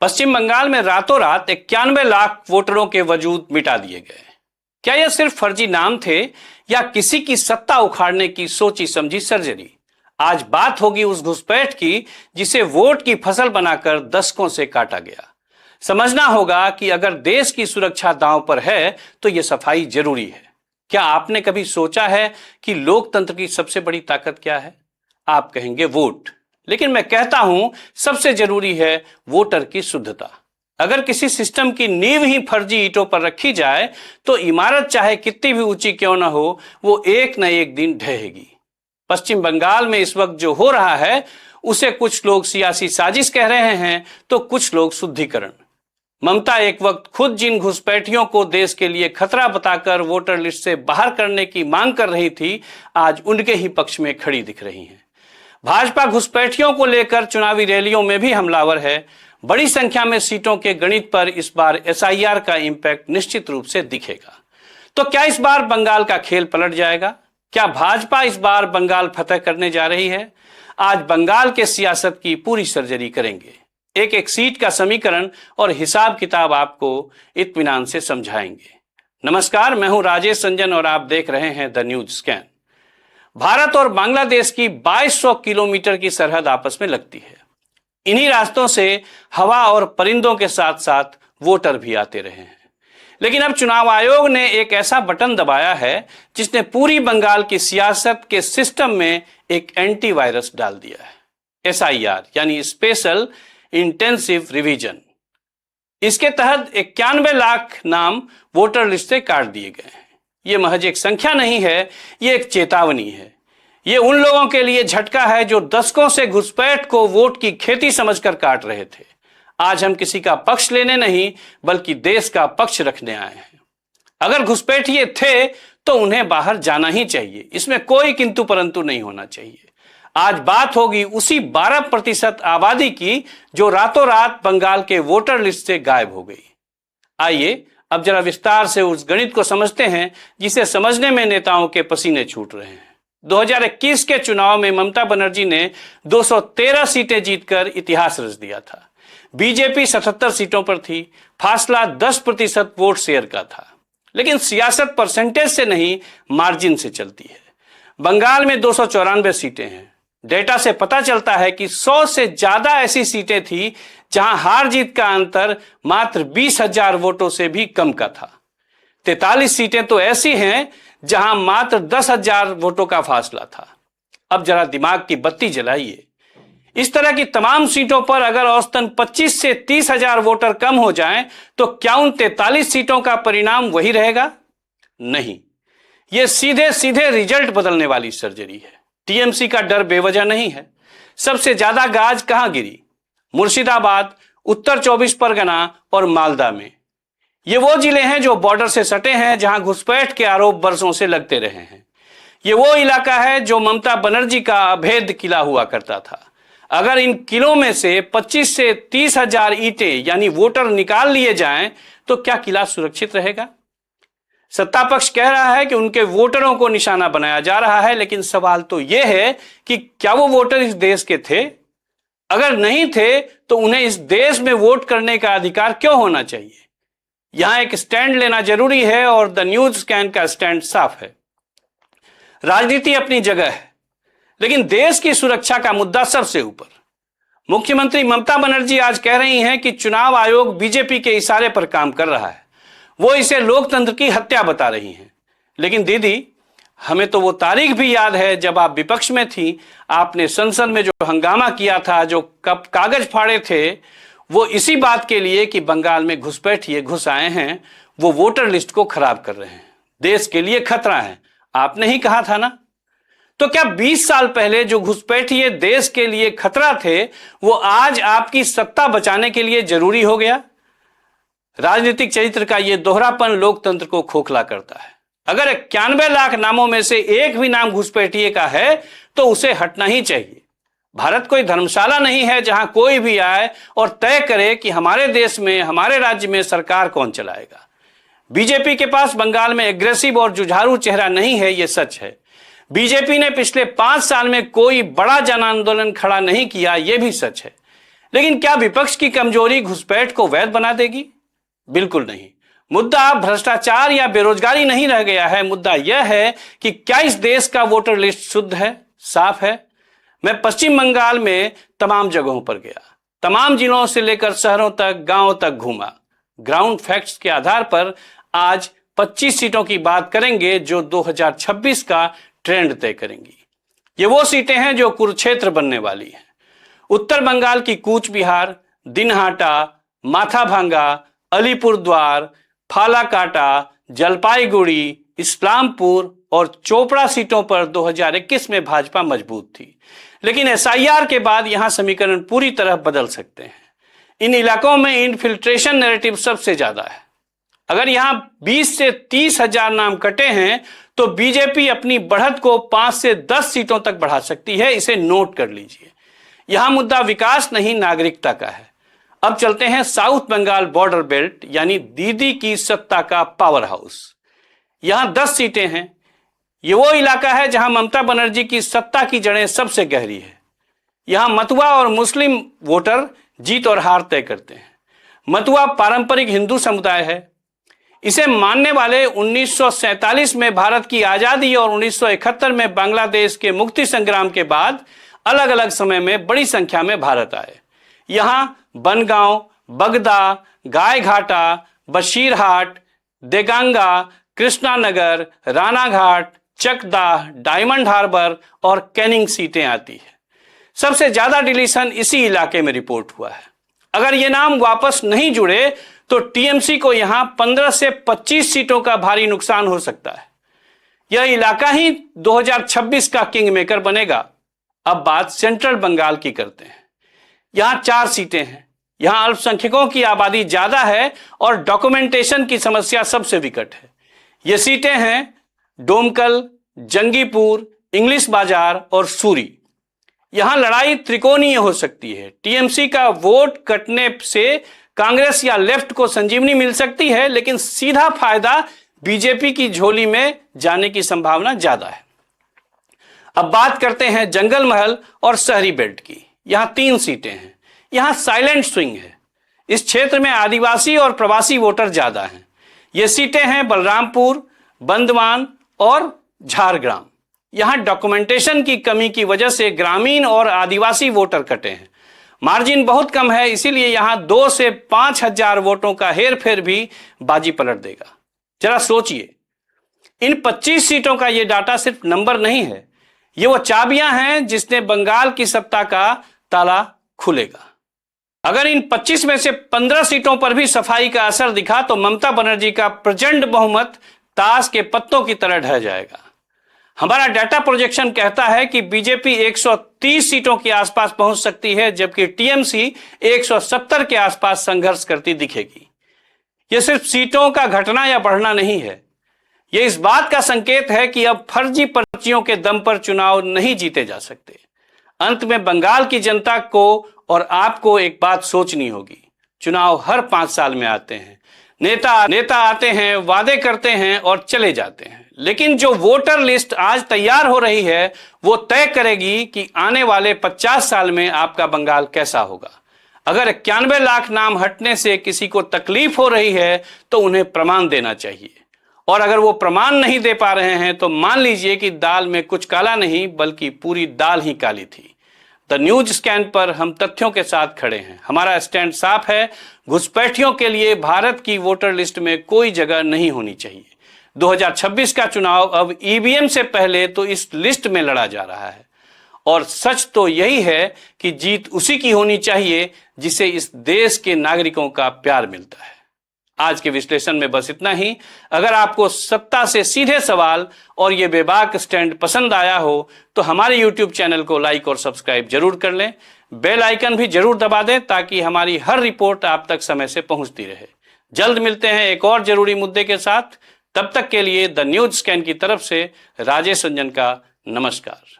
पश्चिम बंगाल में रातों रात 91 लाख वोटरों के वजूद मिटा दिए गए। क्या यह सिर्फ फर्जी नाम थे या किसी की सत्ता उखाड़ने की सोची समझी सर्जरी? आज बात होगी उस घुसपैठ की जिसे वोट की फसल बनाकर दशकों से काटा गया। समझना होगा कि अगर देश की सुरक्षा दांव पर है तो यह सफाई जरूरी है। क्या आपने कभी सोचा है कि लोकतंत्र की सबसे बड़ी ताकत क्या है? आप कहेंगे वोट, लेकिन मैं कहता हूं सबसे जरूरी है वोटर की शुद्धता। अगर किसी सिस्टम की नींव ही फर्जी ईंटों पर रखी जाए तो इमारत चाहे कितनी भी ऊंची क्यों ना हो, वो एक न एक दिन ढहेगी। पश्चिम बंगाल में इस वक्त जो हो रहा है उसे कुछ लोग सियासी साजिश कह रहे हैं तो कुछ लोग शुद्धिकरण। ममता एक वक्त खुद जिन घुसपैठियों को देश के लिए खतरा बताकर वोटर लिस्ट से बाहर करने की मांग कर रही थी, आज उनके ही पक्ष में खड़ी दिख रही हैं। भाजपा घुसपैठियों को लेकर चुनावी रैलियों में भी हमलावर है। बड़ी संख्या में सीटों के गणित पर इस बार एसआईआर का इंपैक्ट निश्चित रूप से दिखेगा। तो क्या इस बार बंगाल का खेल पलट जाएगा? क्या भाजपा इस बार बंगाल फतह करने जा रही है? आज बंगाल के सियासत की पूरी सर्जरी करेंगे। एक एक सीट का समीकरण और हिसाब किताब आपको इत्मीनान से समझाएंगे। नमस्कार, मैं हूं राजेश रंजन और आप देख रहे हैं द न्यूज स्कैन। भारत और बांग्लादेश की 2200 किलोमीटर की सरहद आपस में लगती है। इन्हीं रास्तों से हवा और परिंदों के साथ साथ वोटर भी आते रहे हैं। लेकिन अब चुनाव आयोग ने एक ऐसा बटन दबाया है जिसने पूरी बंगाल की सियासत के सिस्टम में एक एंटीवायरस डाल दिया है। एसआईआर यानी स्पेशल इंटेंसिव रिवीजन। इसके तहत 91 लाख नाम वोटर लिस्ट से काट दिए गए हैं। यह महज एक संख्या नहीं है, यह एक चेतावनी है। यह उन लोगों के लिए झटका है जो दशकों से घुसपैठ को वोट की खेती समझकर काट रहे थे। आज हम किसी का पक्ष लेने नहीं बल्कि देश का पक्ष रखने आए हैं। अगर घुसपैठिए थे तो उन्हें बाहर जाना ही चाहिए, इसमें कोई किंतु परंतु नहीं होना चाहिए। आज बात होगी उसी 12% आबादी की जो रातों रात बंगाल के वोटर लिस्ट से गायब हो गई। आइए अब जरा विस्तार से उस गणित को समझते हैं जिसे समझने में नेताओं के पसीने छूट रहे हैं। 2021 के चुनाव में ममता बनर्जी ने 213 सीटें जीतकर इतिहास रच दिया था। बीजेपी 77 सीटों पर थी। फासला 10% वोट शेयर का था। लेकिन सियासत परसेंटेज से नहीं, मार्जिन से चलती है। बंगाल में 294 सीटें हैं। डेटा से पता चलता है कि 100 से ज्यादा ऐसी सीटें थी जहां हार जीत का अंतर मात्र 20,000 वोटों से भी कम का था। 43 सीटें तो ऐसी हैं जहां मात्र 10,000 वोटों का फासला था। अब जरा दिमाग की बत्ती जलाइए। इस तरह की तमाम सीटों पर अगर औसतन 25 से 30,000 वोटर कम हो जाएं तो क्या उन 43 सीटों का परिणाम वही रहेगा? नहीं, यह सीधे सीधे रिजल्ट बदलने वाली सर्जरी है। टीएमसी का डर बेवजह नहीं है। सबसे ज्यादा गाज कहां गिरी? मुर्शिदाबाद, उत्तर 24 परगना और मालदा में। ये वो जिले हैं जो बॉर्डर से सटे हैं, जहां घुसपैठ के आरोप बरसों से लगते रहे हैं। ये वो इलाका है जो ममता बनर्जी का अभेद किला हुआ करता था। अगर इन किलों में से 25 से 30,000 ईंटें यानी वोटर निकाल लिए जाएं तो क्या किला सुरक्षित रहेगा? सत्ता पक्ष कह रहा है कि उनके वोटरों को निशाना बनाया जा रहा है, लेकिन सवाल तो यह है कि क्या वो वोटर इस देश के थे? अगर नहीं थे तो उन्हें इस देश में वोट करने का अधिकार क्यों होना चाहिए? यहां एक स्टैंड लेना जरूरी है और द न्यूज स्कैन का स्टैंड साफ है। राजनीति अपनी जगह है, लेकिन देश की सुरक्षा का मुद्दा सबसे ऊपर। मुख्यमंत्री ममता बनर्जी आज कह रही हैं कि चुनाव आयोग बीजेपी के इशारे पर काम कर रहा है। वो इसे लोकतंत्र की हत्या बता रही हैं। लेकिन दीदी, हमें तो वो तारीख भी याद है जब आप विपक्ष में थी। आपने संसद में जो हंगामा किया था, जो कागज फाड़े थे, वो इसी बात के लिए कि बंगाल में घुसपैठिए घुस आए हैं, वो वोटर लिस्ट को खराब कर रहे हैं, देश के लिए खतरा है। आपने ही कहा था ना? तो क्या 20 साल पहले जो घुसपैठिए देश के लिए खतरा थे वो आज आपकी सत्ता बचाने के लिए जरूरी हो गया? राजनीतिक चरित्र का यह दोहरापन लोकतंत्र को खोखला करता है। अगर 91 लाख नामों में से एक भी नाम घुसपैठिए का है तो उसे हटना ही चाहिए। भारत कोई धर्मशाला नहीं है जहां कोई भी आए और तय करे कि हमारे देश में, हमारे राज्य में सरकार कौन चलाएगा। बीजेपी के पास बंगाल में एग्रेसिव और जुझारू चेहरा नहीं है, यह सच है। बीजेपी ने पिछले 5 साल में कोई बड़ा जन आंदोलन खड़ा नहीं किया, यह भी सच है। लेकिन क्या विपक्ष की कमजोरी घुसपैठ को वैध बना देगी? बिल्कुल नहीं। मुद्दा भ्रष्टाचार या बेरोजगारी नहीं रह गया है। मुद्दा यह है कि क्या इस देश का वोटर लिस्ट शुद्ध है, साफ है? मैं पश्चिम बंगाल में तमाम जगहों पर गया, तमाम जिलों से लेकर शहरों तक, गांवों तक घूमा। ग्राउंड फैक्ट्स के आधार पर आज 25 सीटों की बात करेंगे जो 2026 का ट्रेंड तय करेंगी। ये वो सीटें हैं जो कुरुक्षेत्र बनने वाली हैं। उत्तर बंगाल की कूच बिहार, दिनहाटा, माथाभांगा, अलीपुरद्वार, फालाकाटा, जलपाईगुड़ी, इस्लामपुर और चोपड़ा सीटों पर 2021 में भाजपा मजबूत थी, लेकिन एसआईआर के बाद यहां समीकरण पूरी तरह बदल सकते हैं। इन इलाकों में इनफिल्ट्रेशन नैरेटिव सबसे ज्यादा है। अगर यहां 20 से 30 हजार नाम कटे हैं तो बीजेपी अपनी बढ़त को 5 से 10 सीटों तक बढ़ा सकती है। इसे नोट कर लीजिए। यहां मुद्दा विकास नहीं, नागरिकता का है। अब चलते हैं साउथ बंगाल बॉर्डर बेल्ट, यानी दीदी की सत्ता का पावर हाउस। यहां 10 सीटें हैं। यह वो इलाका है जहां ममता बनर्जी की सत्ता की जड़ें सबसे गहरी है। यहां मतुआ और मुस्लिम वोटर जीत और हार तय करते हैं। मतुआ पारंपरिक हिंदू समुदाय है। इसे मानने वाले 1947 में भारत की आजादी और 1971 में बांग्लादेश के मुक्ति संग्राम के बाद अलग अलग समय में बड़ी संख्या में भारत आए। यहां बनगांव, बगदा, गायघाटा, बशीरहाट, देगांगा, कृष्णानगर, रानाघाट, चकदा, डायमंड हार्बर और कैनिंग सीटें आती है। सबसे ज्यादा डिलीशन इसी इलाके में रिपोर्ट हुआ है। अगर ये नाम वापस नहीं जुड़े तो टीएमसी को यहां 15 से 25 सीटों का भारी नुकसान हो सकता है। यह इलाका ही 2026 का किंग मेकर बनेगा। अब बात सेंट्रल बंगाल की करते हैं। यहां 4 सीटें हैं। यहां अल्पसंख्यकों की आबादी ज्यादा है और डॉक्यूमेंटेशन की समस्या सबसे विकट है। ये सीटें हैं डोमकल, जंगीपुर, इंग्लिश बाजार और सूरी। यहां लड़ाई त्रिकोणीय हो सकती है। टीएमसी का वोट कटने से कांग्रेस या लेफ्ट को संजीवनी मिल सकती है, लेकिन सीधा फायदा बीजेपी की झोली में जाने की संभावना ज्यादा है। अब बात करते हैं जंगल महल और शहरी बेल्ट की। यहां 3 सीटें हैं। यहां साइलेंट स्विंग है। इस क्षेत्र में आदिवासी और प्रवासी वोटर ज्यादा हैं। ये सीटें हैं बलरामपुर, बंदवान और झारग्राम। यहां डॉक्यूमेंटेशन की कमी की वजह से ग्रामीण और आदिवासी वोटर कटे हैं। मार्जिन बहुत कम है, इसीलिए यहां 2 से 5 हजार वोटों का हेरफेर भी बाजी पलट देगा। जरा सोचिए, इन 25 सीटों का यह डाटा सिर्फ नंबर नहीं है, ये वो चाबियां हैं जिसने बंगाल की सत्ता का ताला खुलेगा। अगर इन 25 में से 15 सीटों पर भी सफाई का असर दिखा तो ममता बनर्जी का प्रचंड बहुमत ताश के पत्तों की तरह ढह जाएगा। हमारा डाटा प्रोजेक्शन कहता है कि बीजेपी 130 सीटों के आसपास पहुंच सकती है, जबकि टीएमसी 170 के आसपास संघर्ष करती दिखेगी। यह सिर्फ सीटों का घटना या बढ़ना नहीं है, यह इस बात का संकेत है कि अब फर्जी पर्चियों के दम पर चुनाव नहीं जीते जा सकते। अंत में बंगाल की जनता को और आपको एक बात सोचनी होगी, चुनाव हर 5 साल में आते हैं। नेता आते हैं, वादे करते हैं और चले जाते हैं, लेकिन जो वोटर लिस्ट आज तैयार हो रही है वो तय करेगी कि आने वाले 50 साल में आपका बंगाल कैसा होगा। अगर 91 लाख नाम हटने से किसी को तकलीफ हो रही है तो उन्हें प्रमाण देना चाहिए, और अगर वो प्रमाण नहीं दे पा रहे हैं तो मान लीजिए कि दाल में कुछ काला नहीं बल्कि पूरी दाल ही काली थी। द न्यूज स्कैन पर हम तथ्यों के साथ खड़े हैं। हमारा स्टैंड साफ है, घुसपैठियों के लिए भारत की वोटर लिस्ट में कोई जगह नहीं होनी चाहिए। 2026 का चुनाव अब ईवीएम से पहले तो इस लिस्ट में लड़ा जा रहा है, और सच तो यही है कि जीत उसी की होनी चाहिए जिसे इस देश के नागरिकों का प्यार मिलता है। आज के विश्लेषण में बस इतना ही। अगर आपको सत्ता से सीधे सवाल और ये बेबाक स्टैंड पसंद आया हो तो हमारे YouTube चैनल को लाइक और सब्सक्राइब जरूर कर लें। बेल आइकन भी जरूर दबा दें ताकि हमारी हर रिपोर्ट आप तक समय से पहुंचती रहे। जल्द मिलते हैं एक और जरूरी मुद्दे के साथ। तब तक के लिए द न्यूज स्कैन की तरफ से राजेश रंजन का नमस्कार।